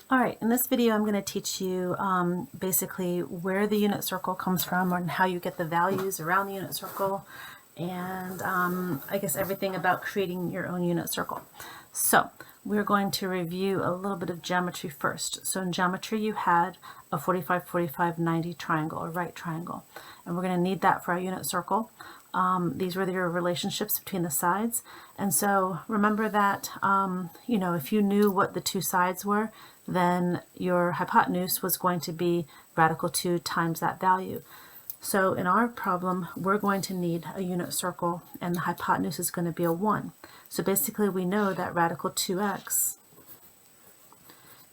All right, in this video I'm going to teach you basically where the unit circle comes from and how you get the values around the unit circle, and I guess everything about creating your own unit circle. So we're going to review a little bit of geometry first. So in geometry you had a 45, 45, 90 triangle, a right triangle, and we're going to need that for our unit circle. These were your relationships between the sides, and so remember that you know, if you knew what the two sides were, then your hypotenuse was going to be radical 2 times that value. So in our problem, we're going to need a unit circle, and the hypotenuse is going to be a 1. So basically we know that radical 2x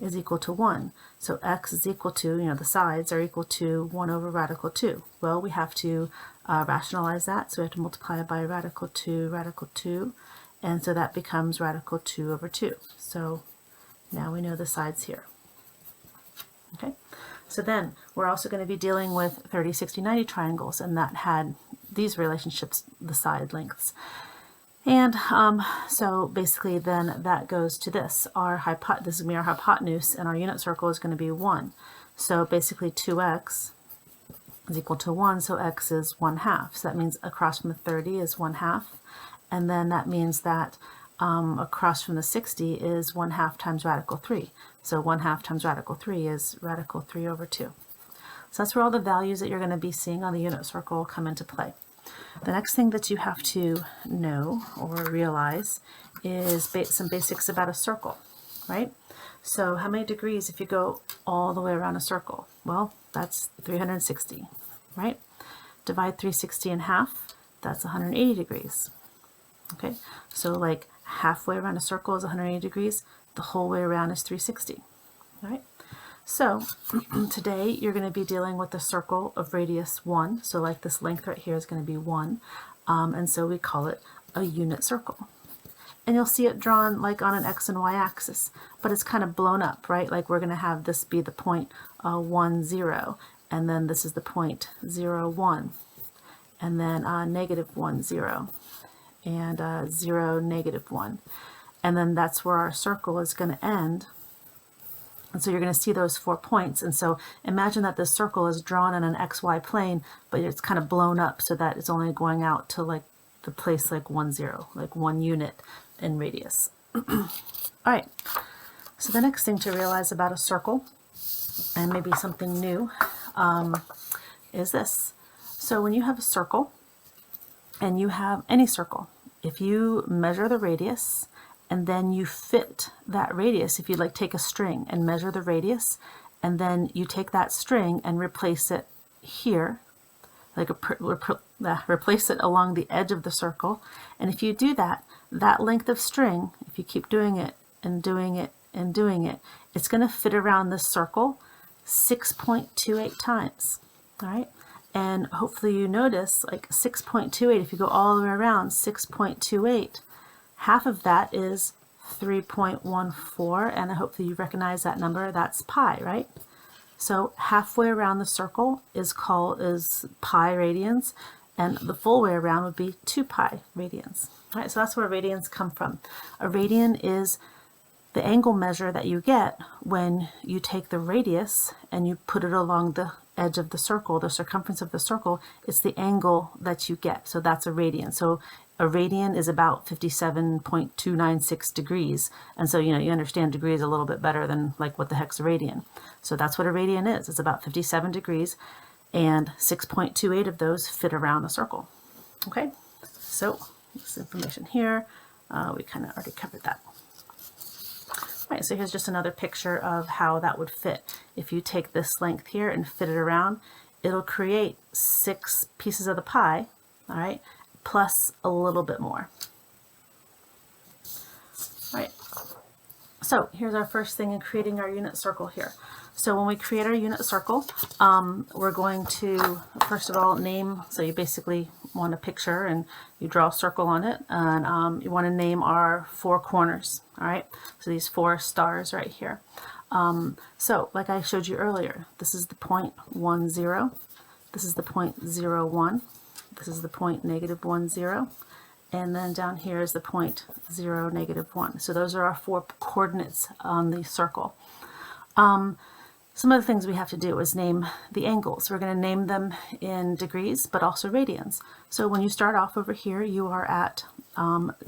is equal to 1. So x is equal to, you know, the sides are equal to 1 over radical 2. Well, we have to rationalize that, so we have to multiply it by radical 2, and so that becomes radical 2 over 2. So now we know the sides here. Okay, so then we're also going to be dealing with 30, 60, 90 triangles, and that had these relationships, the side lengths. And so basically then that goes to this. This is going to be our hypotenuse, and our unit circle is going to be 1. So basically 2x is equal to 1, so x is 1/2. So that means across from the 30 is 1/2. And then that means that across from the 60 is 1/2 times radical 3. So 1/2 times radical 3 is radical 3 over 2. So that's where all the values that you're going to be seeing on the unit circle come into play. The next thing that you have to know or realize is some basics about a circle, right? So how many degrees if you go all the way around a circle? Well, that's 360, right? Divide 360 in half, that's 180 degrees. Okay, so like halfway around a circle is 180 degrees, the whole way around is 360, right? So today you're going to be dealing with a circle of radius 1, so like this length right here is going to be 1, and so we call it a unit circle. And you'll see it drawn like on an x and y axis, but it's kind of blown up, right? Like we're going to have this be the point 1, 0, and then this is the point 0, 1, and then -1, 0, and 0, -1. And then that's where our circle is going to end. And so you're going to see those 4 points. And so imagine that this circle is drawn on an XY plane, but it's kind of blown up so that it's only going out to like the place like 1, 0, like 1 unit in radius. All right. So the next thing to realize about a circle, and maybe something new, is this. So when you have a circle, and you have any circle, if you measure the radius and then you fit that radius, if you like take a string and measure the radius, and then you take that string and replace it here, like replace it along the edge of the circle, and if you do that, that length of string, if you keep doing it and doing it and doing it, it's going to fit around this circle 6.28 times. All right. And hopefully you notice like 6.28, if you go all the way around 6.28, half of that is 3.14, and hopefully you recognize that number, that's pi, right? So halfway around the circle is pi radians, and the full way around would be 2 pi radians. All right, so that's where radians come from. A radian is the angle measure that you get when you take the radius and you put it along the edge of the circle, the circumference of the circle. It's the angle that you get. So that's a radian. So a radian is about 57.296 degrees. And so, you know, you understand degrees a little bit better than like what the heck's a radian. So that's what a radian is. It's about 57 degrees, and 6.28 of those fit around a circle. Okay, so this information here, we kind of already covered that. All right, so here's just another picture of how that would fit. If you take this length here and fit it around, it'll create 6 pieces of the pie, all right, plus a little bit more. All right, so here's our first thing in creating our unit circle here. So when we create our unit circle, we're going to, first of all, name, so you basically want a picture and you draw a circle on it, and you want to name our 4 corners, all right? So these 4 stars right here. So like I showed you earlier, this is the point 1, 0, this is the point 0, 1, this is the point -1, 0, and then down here is the point 0, -1. So those are our 4 coordinates on the circle. Some of the things we have to do is name the angles. We're going to name them in degrees, but also radians. So when you start off over here, you are at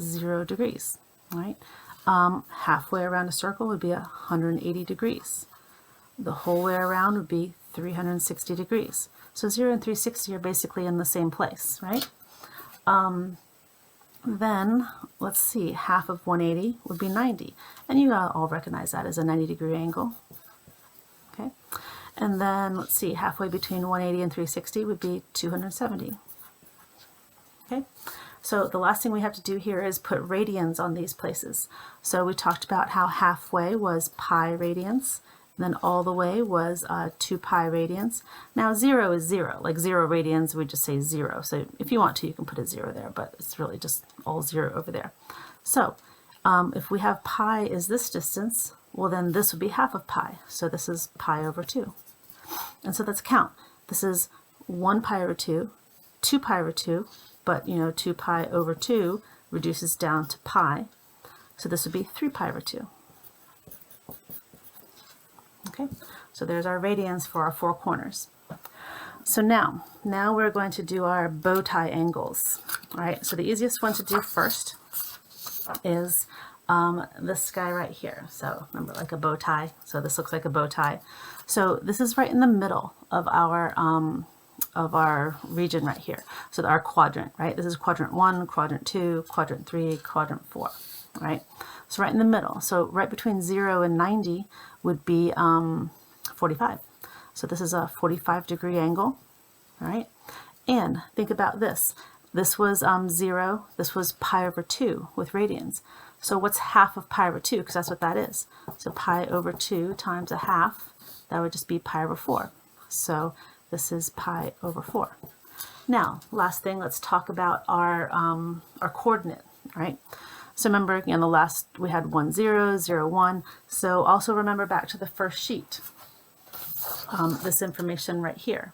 0 degrees, right? Halfway around a circle would be 180 degrees. The whole way around would be 360 degrees. So 0 and 360 are basically in the same place, right? Then, let's see, half of 180 would be 90. And you all recognize that as a 90-degree angle. Okay, and then let's see, halfway between 180 and 360 would be 270. Okay, so the last thing we have to do here is put radians on these places. So we talked about how halfway was pi radians, and then all the way was 2 pi radians. Now 0 is 0, like 0 radians, we just say 0. So if you want to, you can put a 0 there, but it's really just all 0 over there. So if we have pi is this distance, well then this would be half of pi. So this is pi over 2. And so let's count. This is 1 pi over 2, 2 pi over 2, but 2 pi over 2 reduces down to pi. So this would be 3 pi over 2. Okay, so there's our radians for our 4 corners. So now we're going to do our bow tie angles. All right, so the easiest one to do first is this guy right here. So remember, like a bow tie. So this looks like a bow tie. So this is right in the middle of our region right here. So our quadrant, right? This is quadrant 1, quadrant 2, quadrant 3, quadrant 4, right? So right in the middle. So right between 0 and 90 would be 45. So this is a 45-degree angle, right? And think about this. This was 0. This was pi over 2 with radians. So what's half of pi over 2? Because that's what that is. So pi over 2 times a half, that would just be pi over 4. So this is pi over 4. Now, last thing, let's talk about our coordinate, right? So remember, again, the last, we had 1, 0, 0, 1. So also remember back to the first sheet, this information right here,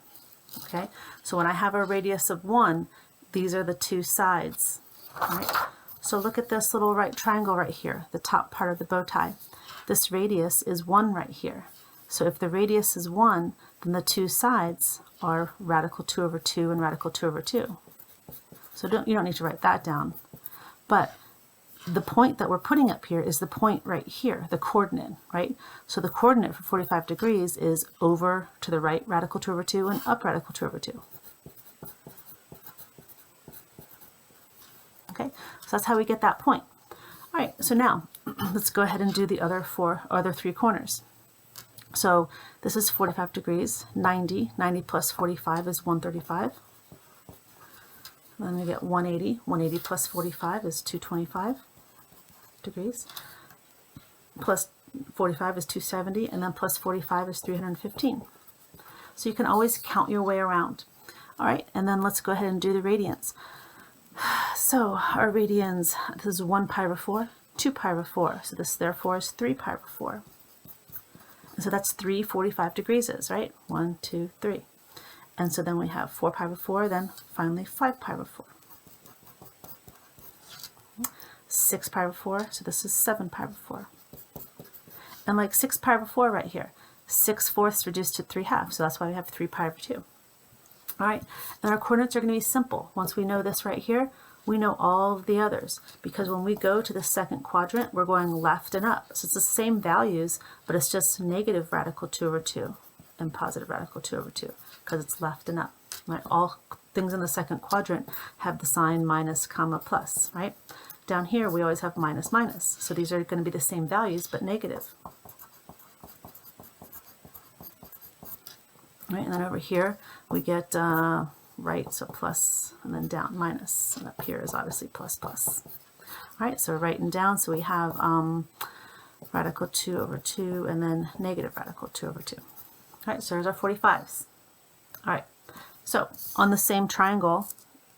okay? So when I have a radius of 1, these are the 2 sides, right? So look at this little right triangle right here, the top part of the bow tie. This radius is 1 right here. So if the radius is 1, then the 2 sides are radical 2 over 2 and radical 2 over 2. So you don't need to write that down. But the point that we're putting up here is the point right here, the coordinate, right? So the coordinate for 45 degrees is over to the right, radical 2 over 2, and up radical 2 over 2. Okay, so that's how we get that point. All right, so now let's go ahead and do the other 3 corners. So this is 45 degrees, 90 plus 45 is 135. Then we get 180, 180 plus 45 is 225 degrees, plus 45 is 270, and then plus 45 is 315. So you can always count your way around. All right, and then let's go ahead and do the radians. So our radians, this is 1 pi over 4, 2 pi over 4, so this therefore is 3 pi over 4. And so that's 3 45 degrees, right? 1, 2, 3. And so then we have 4 pi over 4, then finally 5 pi over 4. 6 pi over 4, so this is 7 pi over 4. And like 6 pi over 4 right here, 6/4 reduced to 3/2, so that's why we have 3 pi over 2. All right, and our coordinates are going to be simple. Once we know this right here, we know all of the others, because when we go to the second quadrant, we're going left and up. So it's the same values, but it's just negative radical 2 over 2 and positive radical 2 over 2, because it's left and up. Right? All things in the second quadrant have the sign minus, comma, plus, right? Down here, we always have minus, minus. So these are going to be the same values, but negative. Right, and then over here, we get right, so plus, and then down, minus. And up here is obviously plus, plus. All right, so right and down, so we have radical 2 over 2, and then negative radical 2 over 2. All right, so there's our 45s. All right, so on the same triangle,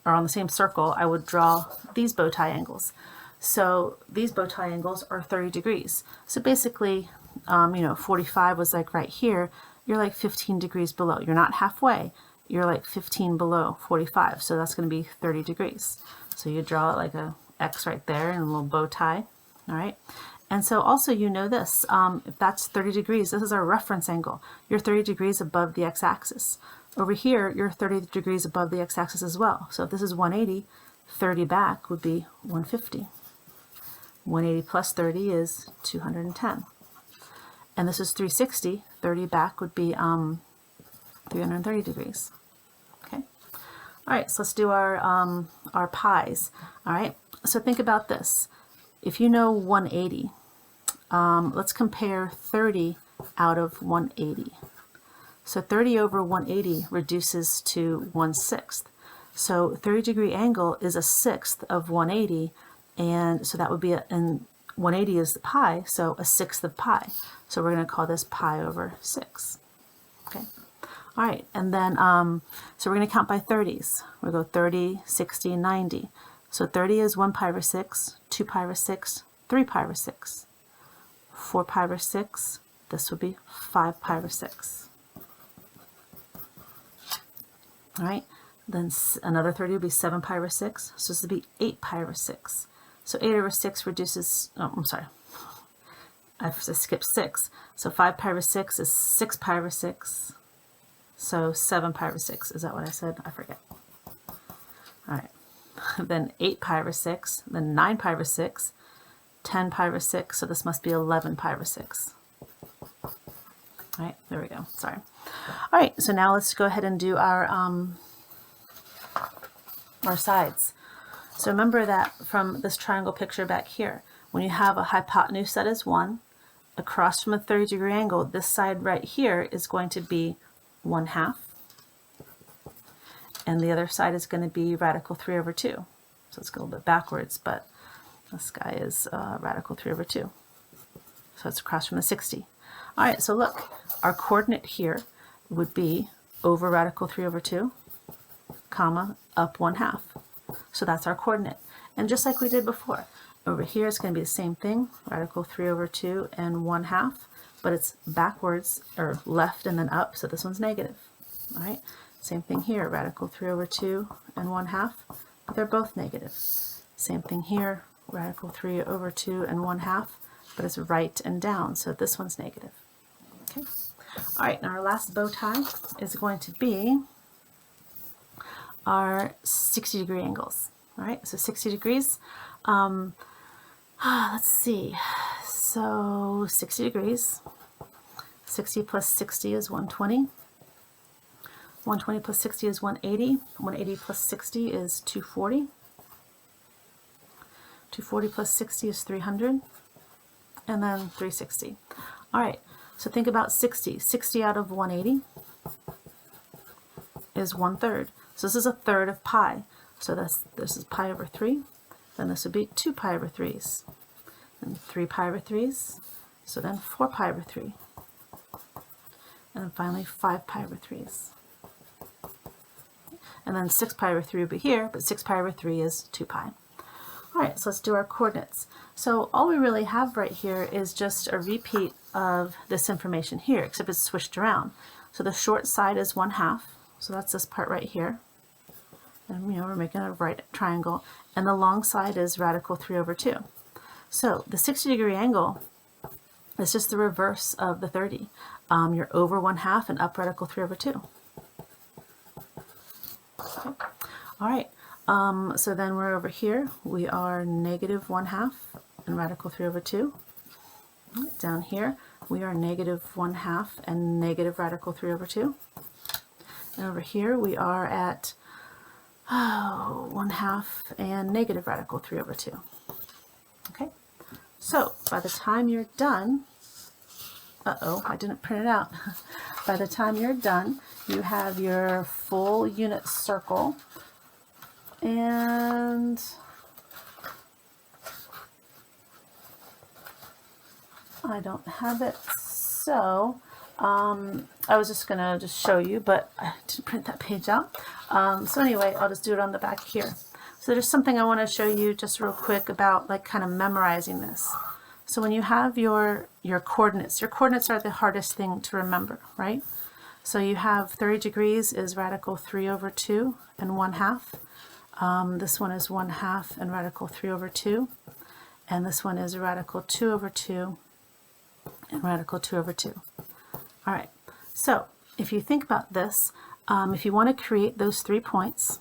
or on the same circle, I would draw these bow tie angles. So these bow tie angles are 30 degrees. So basically, 45 was like right here. You're like 15 degrees below. You're not halfway. You're like 15 below 45. So that's going to be 30 degrees. So you draw like a X right there and a little bow tie. All right. And so also you know this, if that's 30 degrees, this is our reference angle. You're 30 degrees above the x-axis. Over here, you're 30 degrees above the x-axis as well. So if this is 180, 30 back would be 150. 180 plus 30 is 210. And this is 360, 30 back would be 330 degrees. Okay. All right, so let's do our pies. All right, so think about this. If you know 180, let's compare 30 out of 180. So 30 over 180 reduces to 1/6. So 30-degree angle is a sixth of 180, and so that would be, and 180 is the pi, so a sixth of pi. So we're going to call this pi over 6. Okay. All right, and then, so we're going to count by 30s. We'll go 30, 60, 90. So 30 is 1 pi over 6, 2 pi over 6, 3 pi over 6, 4 pi over 6. This would be 5 pi over 6. All right, then another 30 would be 7 pi over 6. So this would be 8 pi over 6. So 8 over 6 reduces, oh, I'm sorry, I skipped 6. So 5 pi over 6 is 6 pi over 6. So 7 pi over 6. Is that what I said? I forget. All right. Then 8 pi over 6. Then 9 pi over 6. 10 pi over 6. So this must be 11 pi over 6. All right. There we go. Sorry. All right. So now let's go ahead and do our sides. So remember that from this triangle picture back here, when you have a hypotenuse that is 1, across from a 30-degree angle, this side right here is going to be 1/2. And the other side is going to be radical 3 over 2. So it's a little bit backwards, but this guy is radical 3 over 2. So it's across from the 60. All right, so look, our coordinate here would be over radical 3 over 2, comma, up 1/2. So that's our coordinate. And just like we did before, over here it's going to be the same thing, radical 3 over 2 and 1/2, but it's backwards, or left and then up, so this one's negative. All right, same thing here, radical 3 over 2 and 1/2, but they're both negative. Same thing here, radical 3 over 2 and 1/2, but it's right and down, so this one's negative. Okay. All right, and our last bow tie is going to be our 60-degree angles. All right, so 60 degrees. Let's see. So 60 degrees. 60 plus 60 is 120. 120 plus 60 is 180. 180 plus 60 is 240. 240 plus 60 is 300. And then 360. All right, so think about 60. 60 out of 180 is 1/3. So this is 1/3 of pi. So this is pi over 3. Then this would be 2 pi over 3s. And 3 pi over 3s. So then 4 pi over 3. And then finally 5 pi over 3s. And then 6 pi over 3 would be here, but 6 pi over 3 is 2 pi. All right, so let's do our coordinates. So all we really have right here is just a repeat of this information here, except it's switched around. So the short side is 1/2. So that's this part right here. And we're making a right triangle. And the long side is radical 3 over 2. So the 60-degree angle is just the reverse of the 30. You're over 1/2 and up radical 3 over 2. Okay. All right. So then we're over here. We are negative 1/2 and radical 3 over 2. Right, down here, we are negative 1/2 and negative radical 3 over 2. And over here, we are at 1/2 and negative radical 3 over 2. Okay, so by the time you're done, I didn't print it out. By the time you're done, you have your full unit circle, and I don't have it, so I was just gonna show you, but I didn't print that page out. So anyway, I'll just do it on the back here. So there's something I want to show you just real quick about like kind of memorizing this. So when you have your coordinates are the hardest thing to remember, right? So you have 30 degrees is radical 3 over 2 and 1/2. This one is 1/2 and radical 3 over 2. and this one is radical 2 over 2 and radical 2 over 2. All right, so if you think about this, if you want to create those 3 points,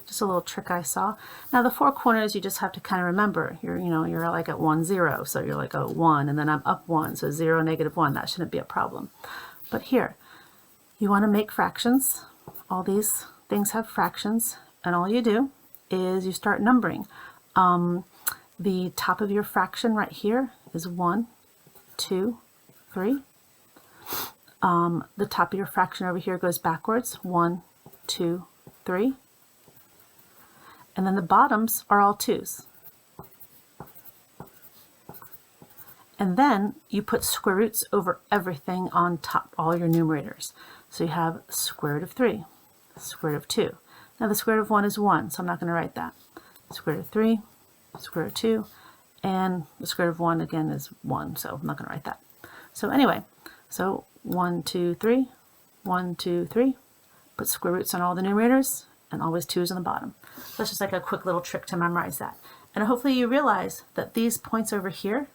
just a little trick I saw. Now the 4 corners you just have to kind of remember. You're like at 1, 0, so you're like, oh, 1, and then I'm up 1, so 0, -1. That shouldn't be a problem. But here, you want to make fractions. All these things have fractions, and all you do is you start numbering. The top of your fraction right here is 1, 2, 3. The top of your fraction over here goes backwards, 1, 2, 3. And then the bottoms are all 2's. And then you put square roots over everything on top, all your numerators. So you have square root of 3, square root of 2. Now the square root of 1 is 1, so I'm not going to write that. Square root of 3, square root of 2, and the square root of 1 again is 1, so I'm not going to write that. So anyway, so 1, 2, 3, 1, 2, 3. Put square roots on all the numerators, and always 2's on the bottom. So that's just like a quick little trick to memorize that. And hopefully you realize that these points over here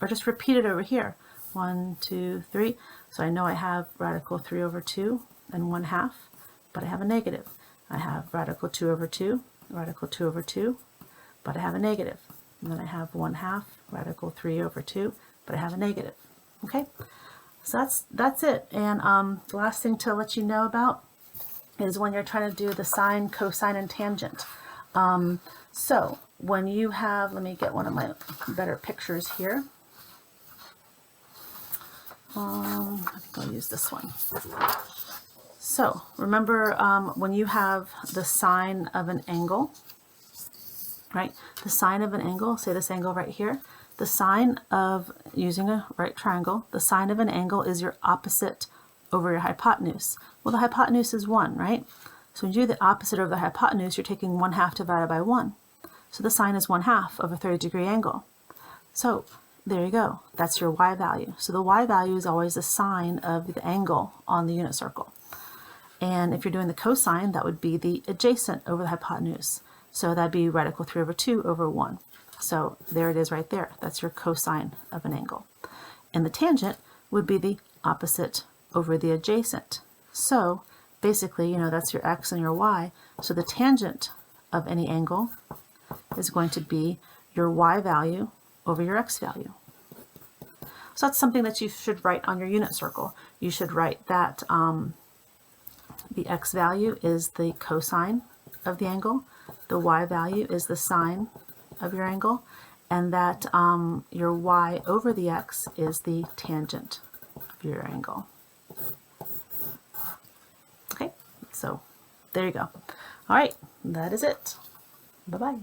are just repeated over here. 1, 2, 3. So I know I have radical 3 over 2 and 1/2, but I have a negative. I have radical 2 over 2, radical 2 over 2, but I have a negative. And then I have 1/2, radical 3 over 2, but I have a negative. Okay, so that's it. And the last thing to let you know about is when you're trying to do the sine, cosine, and tangent. So when you have, let me get one of my better pictures here. I think I'll use this one. So remember when you have the sine of an angle, right? The sine of an angle, say this angle right here, the sine of, using a right triangle, the sine of an angle is your opposite over your hypotenuse. Well, the hypotenuse is 1, right? So when you do the opposite over the hypotenuse, you're taking 1/2 divided by 1. So the sine is 1/2 of a 30-degree angle. So there you go. That's your y value. So the y value is always the sine of the angle on the unit circle. And if you're doing the cosine, that would be the adjacent over the hypotenuse. So that'd be radical 3 over 2 over 1. So there it is right there. That's your cosine of an angle. And the tangent would be the opposite over the adjacent. So basically, that's your x and your y. So the tangent of any angle is going to be your y value over your x value. So that's something that you should write on your unit circle. You should write that the x value is the cosine of the angle, the y value is the sine of your angle, and that your y over the x is the tangent of your angle. Okay, so there you go. All right, that is it. Bye-bye.